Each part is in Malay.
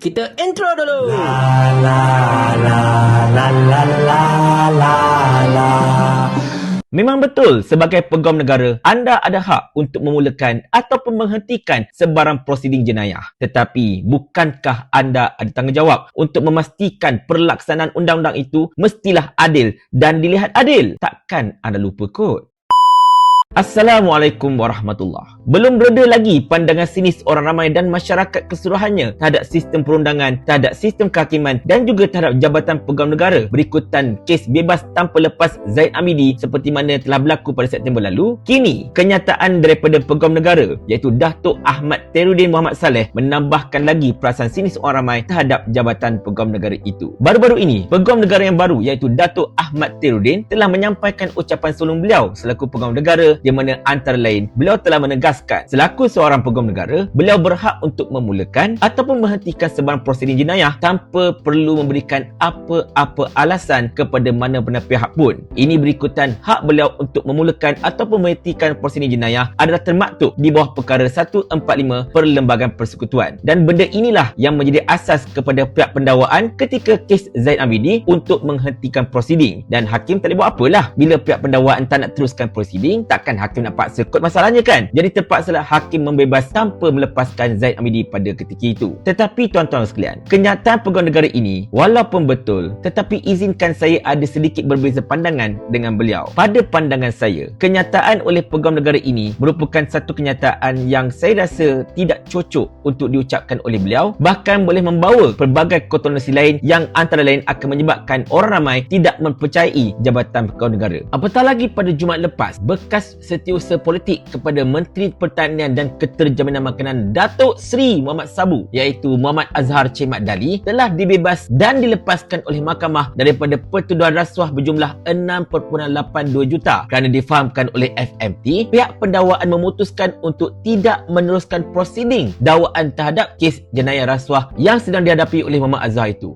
Kita intro dulu. Memang betul, sebagai pegawai negara, anda ada hak untuk memulakan ataupun menghentikan sebarang prosiding jenayah. Tetapi, bukankah anda ada tanggungjawab untuk memastikan pelaksanaan undang-undang itu mestilah adil dan dilihat adil? Takkan anda lupa kot? Assalamualaikum warahmatullahi. Belum reda lagi pandangan sinis orang ramai dan masyarakat keseluruhannya terhadap sistem perundangan, terhadap sistem kehakiman dan juga terhadap jabatan pegawai negara berikutan kes bebas tanpa lepas Zaid Amidi seperti mana telah berlaku pada September lalu. Kini, kenyataan daripada pegawai negara iaitu Datuk Ahmad Terudin Mohamed Saleh menambahkan lagi perasaan sinis orang ramai terhadap jabatan pegawai negara itu. Baru-baru ini, pegawai negara yang baru iaitu Datuk Ahmad Terudin telah menyampaikan ucapan sulung beliau selaku pegawai negara di mana antara lain beliau telah menegaskan selaku seorang pegawai negara beliau berhak untuk memulakan ataupun menghentikan sebarang prosiding jenayah tanpa perlu memberikan apa-apa alasan kepada mana-mana pihak pun. Ini berikutan hak beliau untuk memulakan ataupun menghentikan prosiding jenayah adalah termaktub di bawah perkara 145 Perlembagaan Persekutuan, dan benda inilah yang menjadi asas kepada pihak pendakwaan ketika kes Zaid Amidi untuk menghentikan prosiding, dan hakim tak boleh buat apalah bila pihak pendakwaan tak nak teruskan prosiding. Takkan hakim nak paksa kot masalahnya kan? Jadi terpaksalah hakim membebas tanpa melepaskan Zaid Amidi pada ketika itu. Tetapi tuan-tuan sekalian, kenyataan pegawai negara ini walaupun betul, tetapi izinkan saya ada sedikit berbeza pandangan dengan beliau. Pada pandangan saya, kenyataan oleh pegawai negara ini merupakan satu kenyataan yang saya rasa tidak cocok untuk diucapkan oleh beliau, bahkan boleh membawa pelbagai kontroversi lain yang antara lain akan menyebabkan orang ramai tidak mempercayai jabatan pegawai negara. Apatah lagi pada Jumaat lepas, bekas setiausaha politik kepada Menteri Pertanian dan Keterjaminan Makanan Datuk Seri Muhammad Sabu iaitu Muhammad Azhar Chemat Dali telah dibebas dan dilepaskan oleh mahkamah daripada pertuduhan rasuah berjumlah 6.82 juta kerana difahamkan oleh FMT pihak pendakwaan memutuskan untuk tidak meneruskan prosiding dakwaan terhadap kes jenayah rasuah yang sedang dihadapi oleh Muhammad Azhar itu.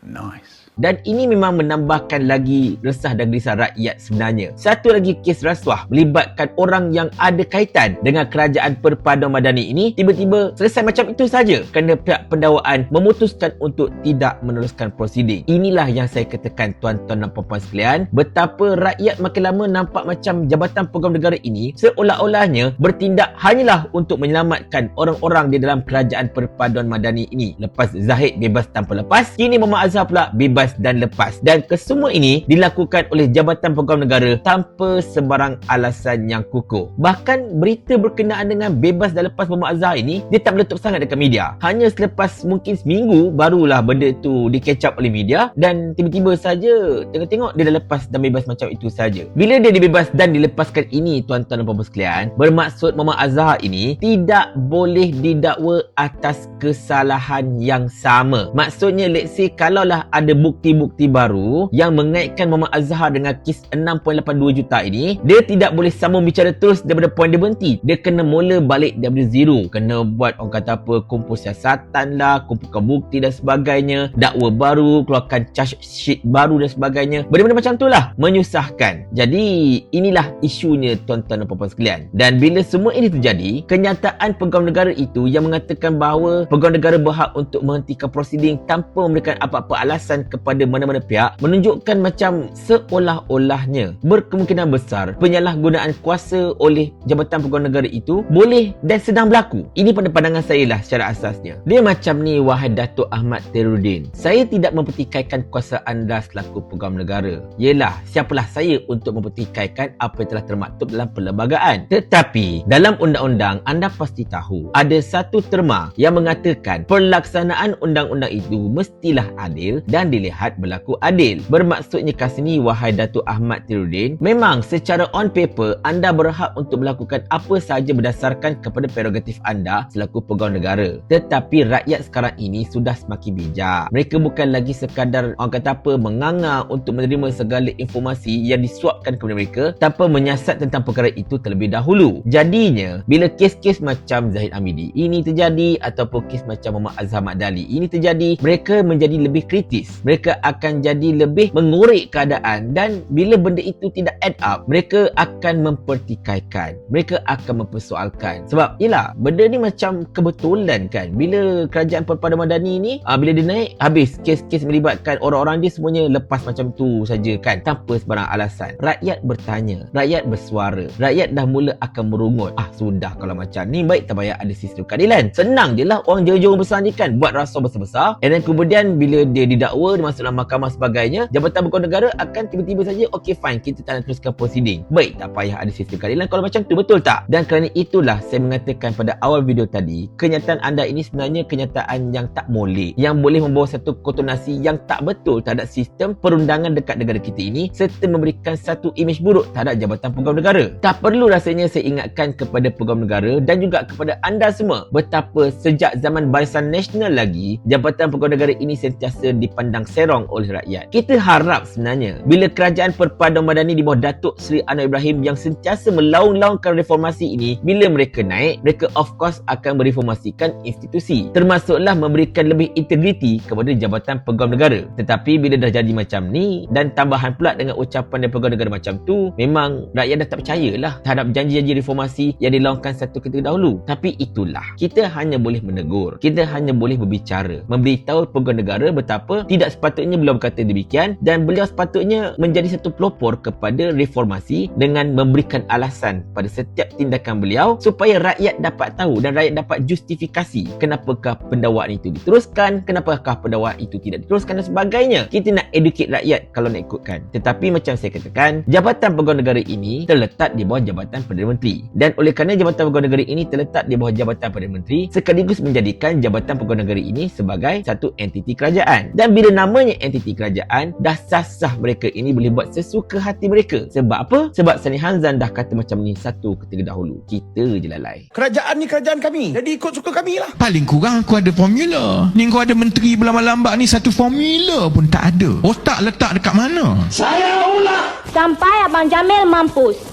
Nice. Dan ini memang menambahkan lagi resah dan gelisah rakyat sebenarnya. Satu lagi kes rasuah melibatkan orang yang ada kaitan dengan kerajaan perpaduan madani ini tiba-tiba selesai macam itu saja kerana pihak pendakwaan memutuskan untuk tidak meneruskan prosiding. Inilah yang saya katakan tuan-tuan dan puan-puan sekalian, betapa rakyat makin lama nampak macam jabatan pegawai negara ini seolah-olahnya bertindak hanyalah untuk menyelamatkan orang-orang di dalam kerajaan perpaduan madani ini. Lepas Zahid bebas tanpa lepas, kini Muhammad Azhar pula bebas dan lepas, dan kesemua ini dilakukan oleh jabatan pegawai negara tanpa sebarang alasan yang kukuh. Bahkan berita berkenaan dengan bebas dan lepas Muhammad Azhar ini dia tak meletup sangat dekat media. Hanya selepas mungkin seminggu barulah benda tu dikecap oleh media, dan tiba-tiba saja tengok-tengok dia dah lepas dan bebas macam itu saja. Bila dia dibebas dan dilepaskan ini tuan-tuan dan puan-puan sekalian, bermaksud Muhammad Azhar ini tidak boleh didakwa atas kesalahan yang sama. Maksudnya let's say kalaulah ada bukti-bukti baru yang mengaitkan Muhammad Azhar dengan kes 6.82 juta ini, dia tidak boleh sambung bicara terus daripada poin dia berhenti. Dia kena mula balik daripada zero. Kena buat orang kata apa, kumpul siasatan lah, kumpulkan bukti dan sebagainya, dakwa baru, keluarkan charge sheet baru dan sebagainya. Benda-benda macam tu lah, menyusahkan. Jadi inilah isunya tuan-tuan dan puan-puan sekalian. Dan bila semua ini terjadi, kenyataan pegawai negara itu yang mengatakan bahawa pegawai negara berhak untuk menghentikan prosiding tanpa memberikan apa-apa alasan kepada mana-mana pihak menunjukkan macam seolah-olahnya berkemungkinan besar penyalahgunaan kuasa oleh jabatan pegawai negara itu boleh dan sedang berlaku. Ini pada pandangan saya lah secara asasnya. Dia macam ni, wahai Datuk Ahmad Terudin, saya tidak mempertikaikan kuasa anda selaku pegawai negara. Yelah, siapalah saya untuk mempertikaikan apa yang telah termaktub dalam perlembagaan. Tetapi dalam undang-undang anda pasti tahu ada satu terma yang mengatakan pelaksanaan undang-undang itu mestilah adil dan dilihat berlaku adil. Bermaksudnya kat sini, wahai Datuk Ahmad Terudin, memang secara on paper anda berhak untuk melakukan apa sahaja berdasarkan kepada prerogatif anda selaku pegawai negara. Tetapi rakyat sekarang ini sudah semakin bijak. Mereka bukan lagi sekadar orang kata apa, menganga untuk menerima segala informasi yang disuapkan kepada mereka tanpa menyiasat tentang perkara itu terlebih dahulu. Jadinya bila kes-kes macam Zahid Amidi ini terjadi ataupun kes macam Muhammad Azhar Dali ini terjadi, mereka menjadi lebih kritis. Mereka mereka akan jadi lebih mengorek keadaan, dan bila benda itu tidak add up, mereka akan mempertikaikan, mereka akan mempersoalkan. Sebab yelah, benda ni macam kebetulan kan, bila kerajaan Perpaduan Madani ni bila dia naik, habis kes-kes melibatkan orang-orang dia semuanya lepas macam tu saja kan, tanpa sebarang alasan. Rakyat bertanya, rakyat bersuara, rakyat dah mula akan merungut, sudah kalau macam ni baik tak payah ada sistem keadilan. Senang je lah orang jurung besar ni kan buat rasuah besar-besar, and then kemudian bila dia didakwa, dia masuk dalam mahkamah sebagainya, Jabatan Pegawai Negara akan tiba-tiba saja, okay fine, kita tak nak teruskan proceeding. Baik tak payah ada sistem keadilan kalau macam tu, betul tak? Dan kerana itulah saya mengatakan pada awal video tadi, kenyataan anda ini sebenarnya kenyataan yang tak molek, yang boleh membawa satu konotasi yang tak betul terhadap sistem perundangan dekat negara kita ini, serta memberikan satu imej buruk terhadap Jabatan Pegawai Negara. Tak perlu rasanya saya ingatkan kepada Pegawai Negara dan juga kepada anda semua betapa sejak zaman Barisan Nasional lagi, Jabatan Pegawai Negara ini sentiasa dipandang serong oleh rakyat. Kita harap sebenarnya bila Kerajaan Perpaduan Madani di bawah Datuk Seri Anwar Ibrahim yang sentiasa melaung-laungkan reformasi ini, bila mereka naik, mereka of course akan mereformasikan institusi, termasuklah memberikan lebih integriti kepada Jabatan Pegawai Negara. Tetapi bila dah jadi macam ni, dan tambahan pula dengan ucapan dari Pegawai Negara macam tu, memang rakyat dah tak percayalah terhadap janji-janji reformasi yang dilaungkan satu ketika dahulu. Tapi itulah, kita hanya boleh menegur, kita hanya boleh berbicara, memberitahu Pegawai Negara betapa tidak sepatutnya beliau berkata demikian, dan beliau sepatutnya menjadi satu pelopor kepada reformasi dengan memberikan alasan pada setiap tindakan beliau supaya rakyat dapat tahu dan rakyat dapat justifikasi kenapakah pendakwaan itu diteruskan, kenapakah pendakwaan itu tidak diteruskan dan sebagainya. Kita nak educate rakyat kalau nak ikutkan. Tetapi macam saya katakan, Jabatan Pegawai Negara ini terletak di bawah Jabatan Perdana Menteri, dan oleh kerana Jabatan Pegawai Negara ini terletak di bawah Jabatan Perdana Menteri, sekaligus menjadikan Jabatan Pegawai Negara ini sebagai satu entiti kerajaan. Dan bila namanya entiti kerajaan, dah sah-sah mereka ini boleh buat sesuka hati mereka. Sebab apa? Sebab Sani Hanzan dah kata macam ni satu ketika dahulu. Kita je lalai. Kerajaan ni kerajaan kami, jadi ikut suka kami lah. Paling kurang aku ada formula. Ni kau ada menteri berlambak-lambak ni, satu formula pun tak ada. Otak letak dekat mana? Saya ulang. Sampai Abang Jamil mampus.